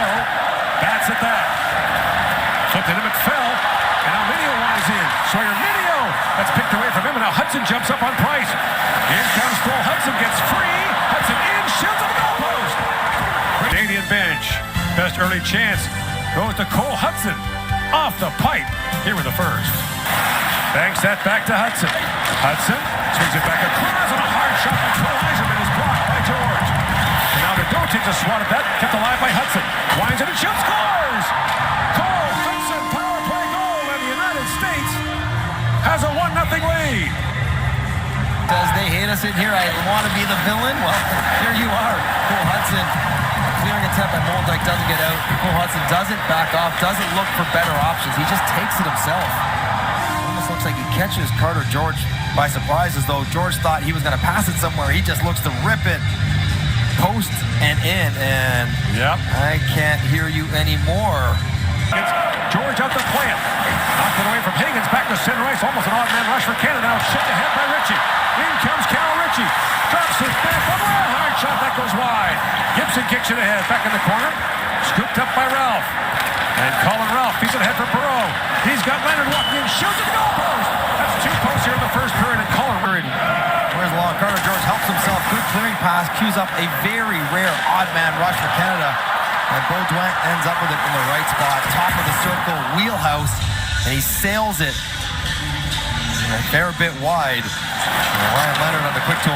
Nadeau bats at that. Flipped to him, it fell. And now Minio winds in. Sawyer Minio. That's picked away from him, and now Hudson jumps up on Price. In comes Cole Hudson, gets free. Hudson in, shields at the goalpost. Canadian bench. Best early chance goes to Cole Hudson. Off the pipe. Here with the first. Banks that back to Hudson. Hudson swings it back across, and a hard shot from Phil Eiserman is blocked by George. And now Nadeau takes a swat at that, kept alive by Hudson. Winds it and shoots, scores! Cole Hudson power play goal, and the United States has a 1-0 lead. Says they hate us in here. I want to be the villain. Well, here you are. Cole Hudson clearing attempt by Molendyk doesn't get out. Cole Hudson doesn't back off, doesn't look for better options. He just takes it himself. Almost looks like he catches Carter George by surprise, as though George thought he was going to pass it somewhere. He just looks to rip it post and in, and I can't hear you anymore. It's George out to play it. Knocked it away from Higgins, back to center ice. Almost an odd man rush for Canada. Now shipped ahead by Ritchie. In comes Cal Ritchie. Drops his back. One more hard shot that goes wide. Gibson kicks it ahead. Back in the corner. Scooped up by Ralph. And Colin Ralph feeds it ahead for Perreault. He's got Leonard walking in. Shoots at the goalpost. That's 2 posts here in the first period. And Colin Where's long? Carter George helps himself. Good clearing pass. Cues up a very rare odd man rush for Canada. And Beaudoin ends up with it in the right spot. Top of the circle, wheelhouse. And he sails it a fair bit wide. And Ryan Leonard on the quick 2-1.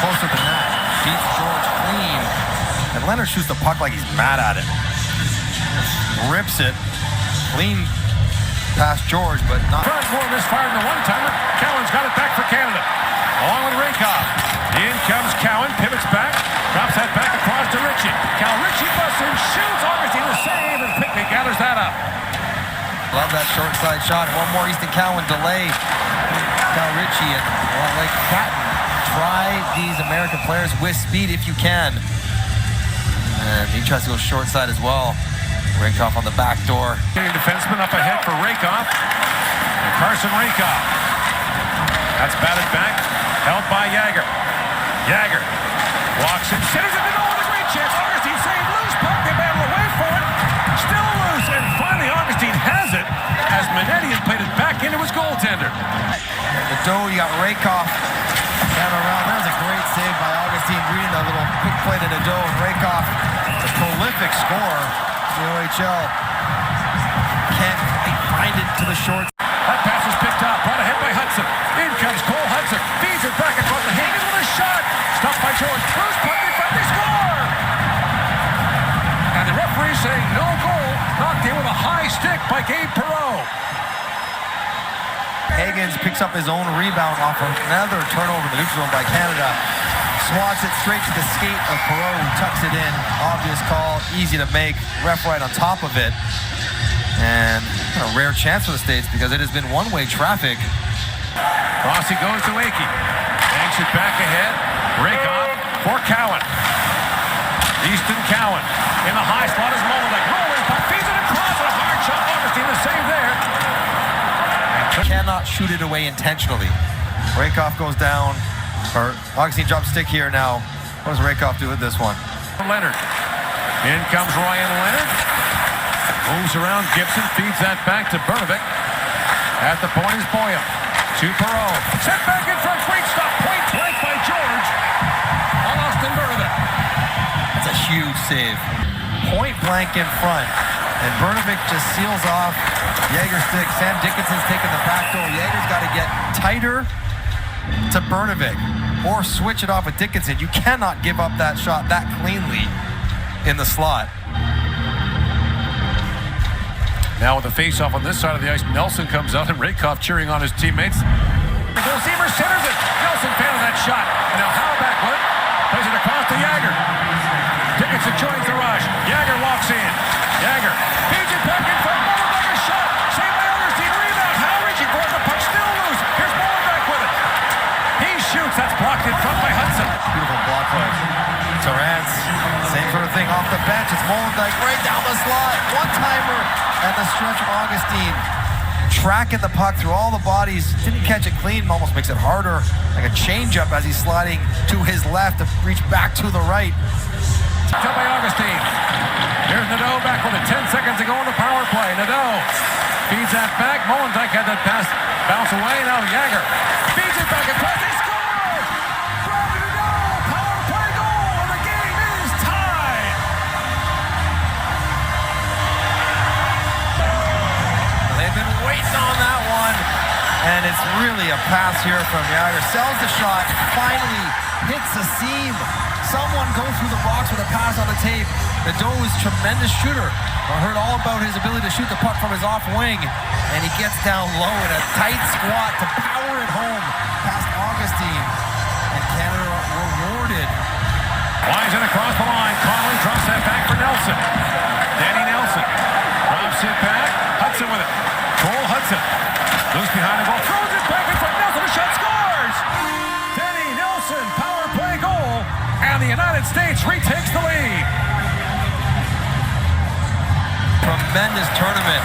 Closer than that. Beats George clean. And Leonard shoots the puck like he's mad at it. Rips it. Clean past George, but not. Front four misfired in the one-timer. Cowan's got it back for Canada. Along with Rakoff. In comes Cowan, pivots back, drops that back across to Ritchie. Cal Ritchie busts in, shoots. Augustine the save, and Pickney gathers that up. Love that short side shot. One more Easton Cowan delay. Cal Ritchie, and like Patton, try these American players with speed if you can. And he tries to go short side as well. Rakoff on the back door. Defenseman up ahead for Rakoff. And Carson Rakoff. That's batted back. Held by Jagger. Jagger walks in, centers it, and oh, what a great chance. Augustine saved, loose puck. They battle away for it. Still loose, and finally Augustine has it as Minetti played it back into his goaltender. The dough, you got Rakoff down around. That was a great save by Augustine, reading that little quick play to the dough. And Rakoff, a prolific scorer. The OHL can't find it to the short. That pass is picked up, brought ahead by Hudson. In comes Cole Hudson, feeds it back across the Higgins with a shot. Stopped by George. First puck, they score! And the referee saying no goal. Knocked in with a high stick by Gabe Perreault. Higgins picks up his own rebound off of another turnover in the neutral zone by Canada. Swats it straight to the skate of Perreault, who tucks it in. Obvious call, easy to make. Ref right on top of it. And a rare chance for the States because it has been one-way traffic. Rossi goes to Akey. Banks it back ahead. Rakoff for Cowan. Easton Cowan in the high slot is Molendyk. Rolling puck, feeds it across, and a hard shot. Augustine the save there. Cannot shoot it away intentionally. Rakoff goes down. Or Augustine drops stick here now. What does Rakoff do with this one? Leonard. In comes Ryan Leonard. Moves around Gibson, feeds that back to Bernovic. At the point is Boyle. To Perreault. Set back in front. Great stop. Point blank by George. On Austin Bernovic. That's a huge save. Point blank in front. And Bernovic just seals off Jager's stick. Sam Dickinson's taking the back door. Jager's got to get tighter to Bernovic or switch it off with Dickinson. You cannot give up that shot that cleanly in the slot. Now with the face-off on this side of the ice, Nelson comes out and Rakoff cheering on his teammates. The goalkeeper centers it. Nelson fan of that shot. And now Howback with it. Plays it across to Jagger. Dickinson joins the rush. Jagger walks in. Jagger feeds it back in front. Molendyk a shot. Saved by Augustine. Rebound. How reaching for it. The puck still loose. Here's Molendyk with it. He shoots. That's blocked in front by Hudson. Beautiful block play. Torrance, same sort of thing off the bench. It's Molendyk right down the slot. One-timer at the stretch of Augustine. Tracking the puck through all the bodies. Didn't catch it clean. Almost makes it harder. Like a changeup as he's sliding to his left to reach back to the right. Cut by Augustine. Here's Nadeau back. back with it. 10 seconds to go on the power play. Nadeau feeds that back. Molendyk had that pass bounce away. Now Jagr feeds it back across. They score! Brandon Nadeau, power play goal, and the game is tied. They've been waiting on that one, and it's really a pass here from Jagr. Sells the shot, finally hits the seam. Someone go through the box with a pass on the tape. Nadeau is a tremendous shooter. I heard all about his ability to shoot the puck from his off wing, and he gets down low in a tight squat to power it home past Augustine, and Canada rewarded. Wise in across the line. Connolly drops that back for Nelson. Danny Nelson drops it back. Hudson with it. Cole Hudson loose behind the goal. Throws it back in front. Nelson, a shot, scores! Danny Nelson, power play goal. And the United States retakes the lead. Tremendous tournament.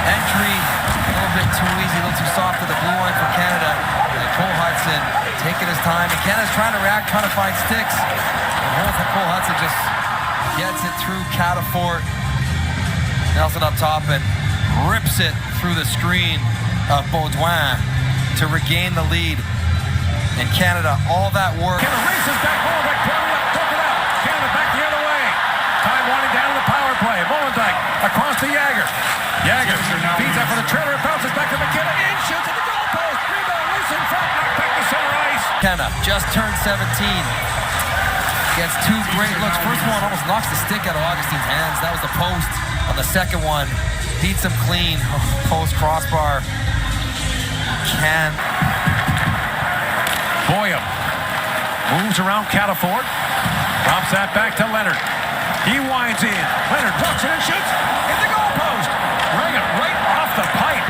Entry, a little bit too easy, a little too soft to the blue line for Canada. And Cole Hudson taking his time. And Canada's trying to react, trying to find sticks. And Cole Hudson just gets it through Catafort. Nelson up top and rips it through the screen of Baudouin to regain the lead. And Canada, all that work. Canada races back. Molendyk broke it out. Canada back the other way. Time winding down to the power play. Molendyk across to Jagr. Jagr feeds up for the trailer. Bounces back to McKenna. In shoots at the goalpost. Rebound loose in front. Knocked back to center ice. McKenna just turned 17. Gets two great looks. First one almost knocks the stick out of Augustine's hands. That was the post. On the second one, beats him clean. Post crossbar. Boyum moves around Catafort. Drops that back to Leonard. He winds in. Leonard ducks it and shoots. Hit the goalpost. Rang it right off the pipe.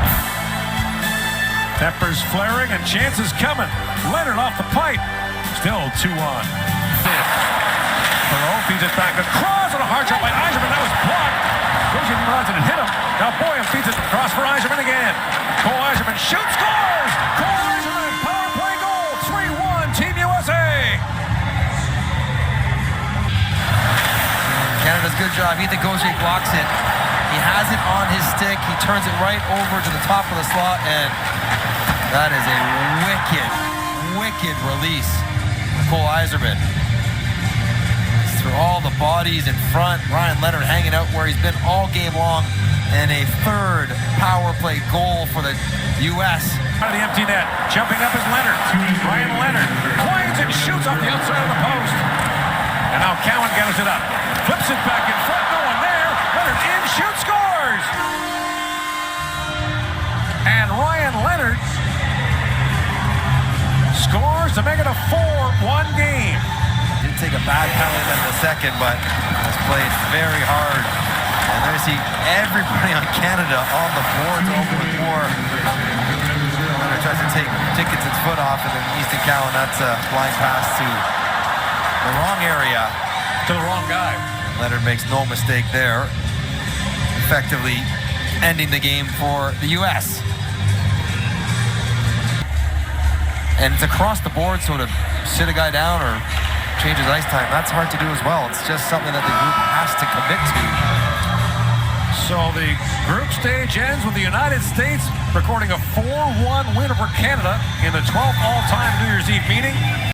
Peppers flaring and chances coming. Leonard off the pipe. Still 2 on. Perreault feeds it back across on a hard shot by Yzerman. That was blocked. Goshen runs it and hit him. Now Boyum feeds it across for Yzerman again. Cole Yzerman shoots, scores! Cole Yzerman, power play goal. 3-1, Team USA. Canada's good job. Ethan Gauthier blocks it. He has it on his stick. He turns it right over to the top of the slot, and that is a wicked release. Cole Yzerman. Through all the bodies in front. Ryan Leonard hanging out where he's been all game long. And a third power play goal for the U.S. Out of the empty net. Jumping up is Leonard. Ryan Leonard winds and shoots off the outside of the post. And now Cowan gathers it up. Flips it back in front. No one there. Leonard in, shoots, scores! And Ryan Leonard scores to make it a 4-1 game. Did take a bad penalty in the second, but has played very hard. And there you see everybody on Canada on the boards over with more. Leonard tries to take Dickinson's foot off, and then Easton Cowan, that's a blind pass to the wrong area. To the wrong guy. Leonard makes no mistake there. Effectively ending the game for the U.S. And it's across the board, so to sit a guy down or change his ice time, that's hard to do as well. It's just something that the group has to commit to. So the group stage ends with the United States recording a 4-1 win over Canada in the 12th all-time New Year's Eve meeting.